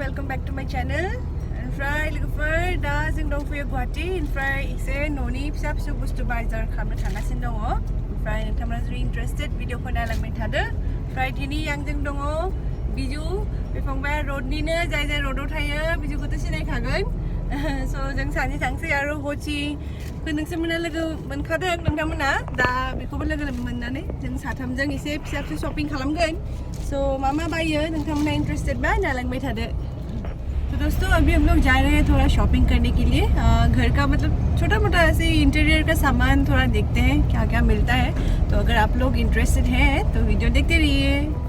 welcome back to my channel. ओमफ्राय लोगोफोर दा जों दंफैयो गुवाहाटी ओमफ्राय एसे न'नि फिसा फिसौ बुस्थु बाजार खालामनो थांगासिनो दङ ओमफ्राय नोंथांमोना जुदि इन्टारेस्टेड भिडिअखौ नायलांबाय थादो ओमफ्राय दिनै आंजों दङ बिजु बे फंबाया रडनिनो जाय रडआव थायो बिजुखौथ' सिनायखागोन स' जों सानै थांसै आरो हचिखौ नोंसोरमोना लोगो मोनखादों नोंथांमोना दा बेखौबो लोगो मोननानै जों साथामजों एसे फिसा फिसौ शपिं खालामगोन स' मा बायो नोंथांमोना इन्टारेस्टेड बा नायलांबाय थादो। तो दोस्तों अभी हम लोग जा रहे हैं थोड़ा शॉपिंग करने के लिए घर का मतलब छोटा मोटा ऐसे इंटीरियर का सामान थोड़ा देखते हैं क्या क्या मिलता है। तो अगर आप लोग इंटरेस्टेड हैं तो वीडियो देखते रहिए।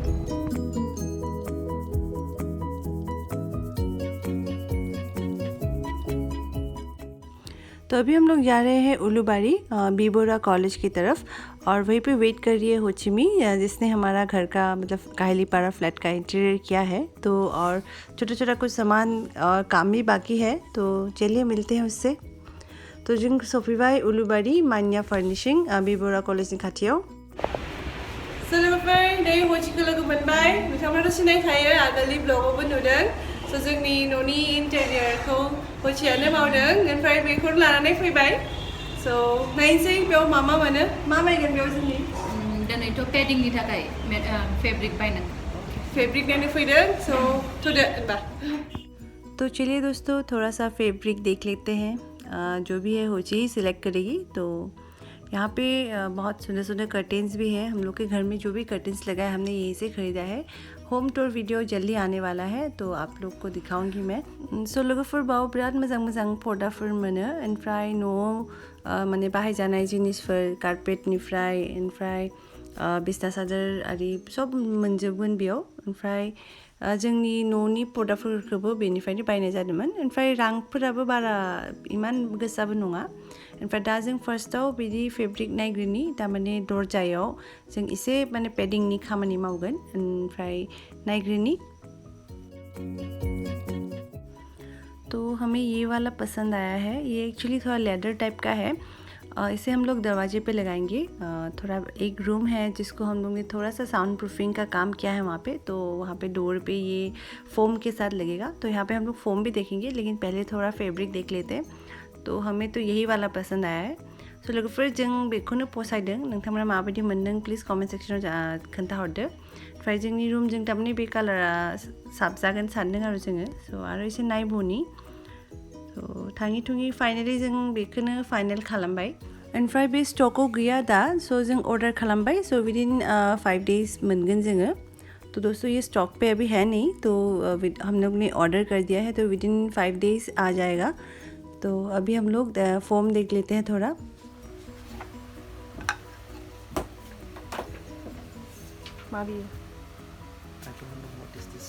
तो अभी हम लोग जा रहे हैं उलूबारी बीबोरा कॉलेज की तरफ और वहीं पे वेट कर रही है होचिमी जिसने हमारा घर का मतलब काहिलीपारा फ्लैट का इंटीरियर किया है। तो और छोटा छोटा कुछ सामान और काम भी बाकी है तो चलिए मिलते हैं उससे। तो जों सफैबाय उलूबारी मान्या फर्निशिंग बीबोरा कॉलेज खाथियाव। सोलोफोर नै होचिखौ लोगो मोनबाय नोंथांमोनाथ' सिनायखायो आगोलनि ब्लगावबो नुदों। स' जोंनि न'नि इन्टेरियरखौ होचियानो मावदों ओमफ्राय बेखौ लानानै फैबाय। स' नायनोसै बेयाव मा मोनो मा बायगोन बेयाव जोंनि दिनैथ' पेडिंनि थाखाय फेब्रिक बायनांगौ फेब्रिक नायनो फैदों। स' थुदो होनबा। तो चलिए दोस्तों थोड़ा सा फेब्रिक देख लेते हैं जो भी है होची ही सिलेक्ट करेगी। तो यहाँ पे बहुत सुंदर सुंदर कर्टेंस भी हैं। हम लोग के घर में जो भी कर्टेंस लगा है हमने यहीं से ख़रीदा है। होम टूर वीडियो जल्दी आने वाला है तो आप लोग को दिखाऊंगी मैं। सो लोगोफोर बाव बिराद मोजां पर्दाफोर मोनो ओमफ्राय न'आव माने बाहायजानाय जिनिसफोर कारपेटनिफ्राय ओमफ्राय बिसना सादर आरि सब मोनजोबगोन बेयाव। ओमफ्राय जोंनि न'नि पर्दाफोरखौबो बेनिफ्रायनो बायनाय जादोंमोन ओमफ्राय रांफोराबो बारा इमान गोसाबो नङा। ओमफ्राय दा जों फार्स्टआव बिदि फेब्रिक नायग्रोनि तारमाने दरजायाव जों एसे माने पेडिंनि खामानि मावगोन ओमफ्राय नायग्रोनि। तो हमें ये वाला पसंद आया है। ये एक्चुअली थोड़ा लेदर टाइप का है। इसे हम लोग दरवाजे पे लगाएंगे। थोड़ा एक रूम है जिसको हम लोग ने थोड़ा सा साउंड प्रूफिंग का काम किया है वहाँ पे। तो वहाँ पे डोर पे ये फोम के साथ लगेगा। तो यहाँ पे हम लोग फोम भी देखेंगे लेकिन पहले थोड़ा फैब्रिक देख लेते हैं। तो हमें तो यही वाला पसंद आया है। सो लोगोफोर जों बेखौनो फसायदों नोंथांमोना माबायदि मोनदों प्लिज कमेन्ट सेक्सनाव खोन्थाहरदो। ओमफ्राय जोंनि रूमजों तारमाने बे कालारा साबजागोन सानदों आरो जोङो। स' आरो एसे नायबनि थ' थाङै थुङै फाइनालि जों बेखौनो फाइनल खालामबाय। ओमफ्राय बे स्टकआव गैया दा स' जों अर्डार खालामबाय। स' विदिन 5 days मोनगोन जोङो। तो दोस्तों ये स्टॉक पे अभी है नहीं तो हम लोग ने ऑर्डर कर दिया है तो विदिन 5 days आ जाएगा। तो अभी हम लोग फोम देख लेते हैं थोड़ा। Mavi. I don't know what is this,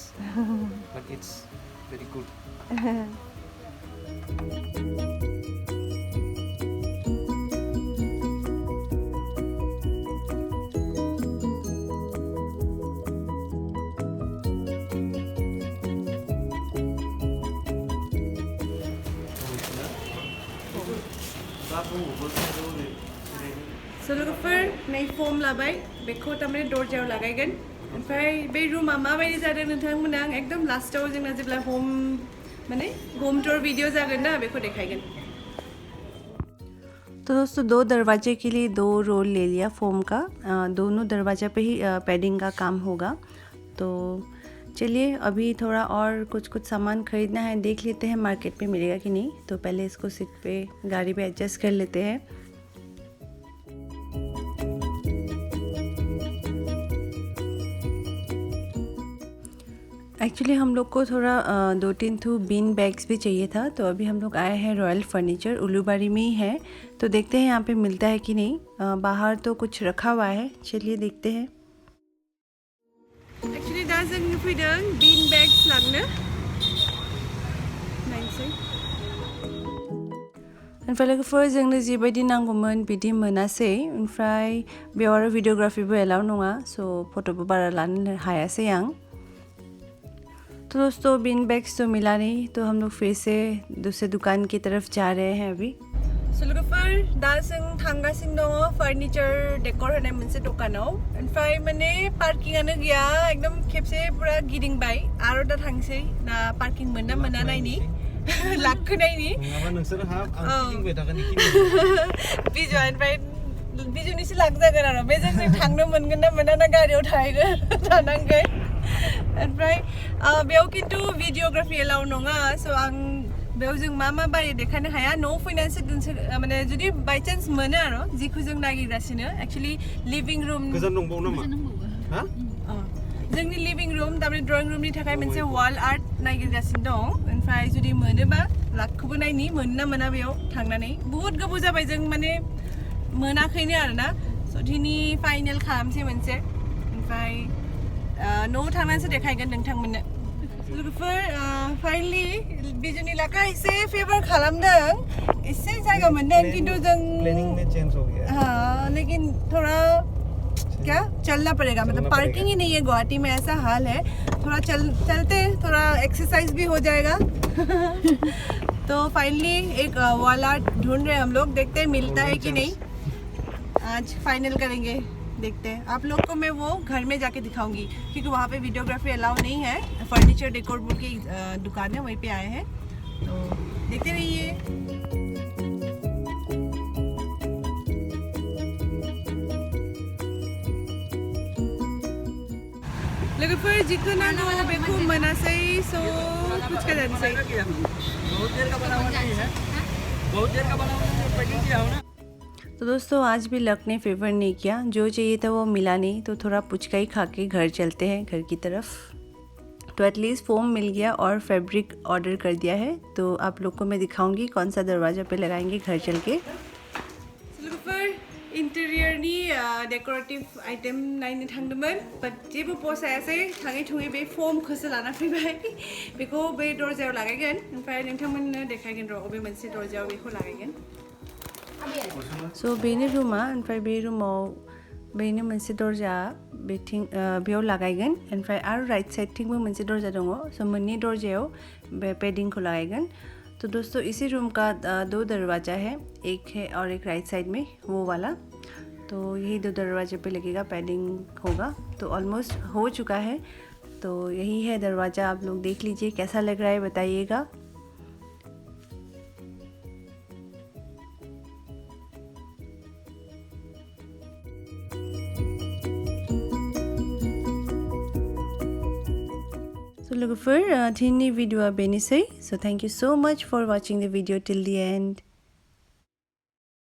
but it's very good. So लोगोफोर नै फोम लाबाय बेखौ तारमाने दरजायाव लागायगोन। ओमफ्राय बे रुमा माबायदि जादों नोंथांमोना एकदम लास्टाव जोंना जेब्ला होम टूर वीडियो जागोन ना बेखौ देखायगोन। तो दोस्तों 2 दरवाजे के लिए 2 रोल ले लिया फोम का। दोनों दरवाजा पे ही पैडिंग का काम होगा। तो चलिए अभी थोड़ा और कुछ सामान ख़रीदना है देख लेते हैं मार्केट में मिलेगा कि नहीं। तो पहले इसको सीट पे गाड़ी पे एडजस्ट कर लेते हैं। एक्चुअली हम लोग को थोड़ा 2-3 बीन बैग्स भी चाहिए था। तो अभी हम लोग आए हैं रॉयल फर्नीचर उलूबारी में ही है। तो देखते हैं यहाँ पे मिलता है कि नहीं। बाहर तो कुछ रखा हुआ है चलिए देखते हैं। एक्चुअली दा जों फैदों बीन बैग्स लांनो नायनोसै। ओमफ्राय लोगोफोर जोंनो जिबायदि नांगौमोन बिदि मोनासै ओमफ्राय बेयाव आरो भिडिअग्राफिबो एलाउ नङा स' फट'बो बारा लानो हायासै आं। तो दोस्तों बिन बैग्स तो मिला नहीं तो हम लोग फिर से दूसरे दुकान की तरफ जा रहे हैं अभी। So लोगोफोर दा जों थांगासिनो दङ फार्निचार डेकोर होनाय मोनसे दखानाव ओमफ्राय माने पार्किंआनो गैया एकदम खेबसे पुरा गिदिंबाय आरो दा थांसै ना पार्किं मोनना मोना नायनि लाखोनायनि नङाबा नोंसोर हाब आं गिदिंबाय थागोन बिजु ओमफ्राय बिजुनिसो लाख जागोन आरो बे जों थांनो मोनगोन ना मोना ना गारियाव थानांगोन ओमफ्राय बेयाव खिन्थु भिडियोग्राफि एलाउ नङा स' आं बेयाव जों मा बायो देखायनो हाया न'आव फैनानैसो माने जुदि बाय चान्स मोनो आरो जिखौ जों नागिरगासिनो एक्चुअलि लिभिं रुम गोजान दंबावो नामा हा जोंनि लिभिं रुम तारमाने ड्रयिं रुमनि थाखाय मोनसे वाल आर्ट नागिरगासिनो दं ओमफ्राय जुदि मोनोबा लाखखौबो नायनि मोनो ना मोना बेयाव थांनानै बुहुत गोबाव जाबाय जों माने मोनाखैनो आरोना स' दिनै फाइनेल खालामसै मोनसे ओमफ्राय न'आव थांनानैसो देखायगोन नोंथांमोननो लोगोफोर फाइनलि बिजुनि लाखा एसे फेभार खालामदों एसे जायगा मोनदों किन्तु जों प्लानिंग में चेंज हो गया हाँ लेकिन थोड़ा क्या चलना पड़ेगा मतलब पार्किंग ही नहीं है गुवाहाटी में ऐसा हाल है थोड़ा चलते थोड़ा एक्सरसाइज भी हो जाएगा तो फाइनली एक वॉल आर्ट ढूंढ रहे हैं हम लोग देखते हैं मिलता है कि नहीं आज फाइनल करेंगे देखते हैं आप लोग को मैं वो घर में जाके दिखाऊंगी क्योंकि वहाँ पे वीडियोग्राफी अलाउ नहीं है फर्नीचर डेकोर बोर्ड की दुकान है वहीं पे आए हैं तो देखते रहिए लोगोफोर जिखौ नांगौ बेखौ मोनासै स' फुचका जानोसै बहुत देर का बनाना है पैकिंग किया हो ना तो दोस्तों आज भी लक ने फेवर नहीं किया जो चाहिए था वो मिला नहीं तो थोड़ा पुचका ही खा के घर चलते हैं घर की तरफ तो एटलीस्ट फोम मिल गया और फैब्रिक ऑर्डर कर दिया है तो आप लोग को मैं दिखाऊंगी कौन सा दरवाज़ा पे लगाएंगे घर चल के इन्टेरियरनि डेकोरेटिव आइटेम नायनो थांदोंमोन बाट जेबो पसायासै थाङै थुङै बे फर्मखौसो लाना फैबाय बेखौ बे दरजायाव लागायगोन ओमफ्राय नोंथांमोननो देखायगोन र' बबे मोनसे दरजायाव बेखौ लागायगोन स' बेनो रुमा ओमफ्राय बे रुमाव बेनो मोनसे दरजा बेथिं बेयाव लागायगोन ओमफ्राय आरो राइट साइडथिंबो मोनसे दरजा दङ स' मोननै दरजायाव बे पेडिंग को लगाएगन तो दोस्तों इसी रूम का 2 दरवाज़ा है एक है और एक राइट साइड में वो वाला तो यही 2 दरवाजे पे लगेगा पैडिंग होगा तो ऑलमोस्ट हो चुका है तो यही है दरवाज़ा आप लोग देख लीजिए कैसा लग रहा है बताइएगा So look for tiny video benisai. So thank you so much for watching the video till the end.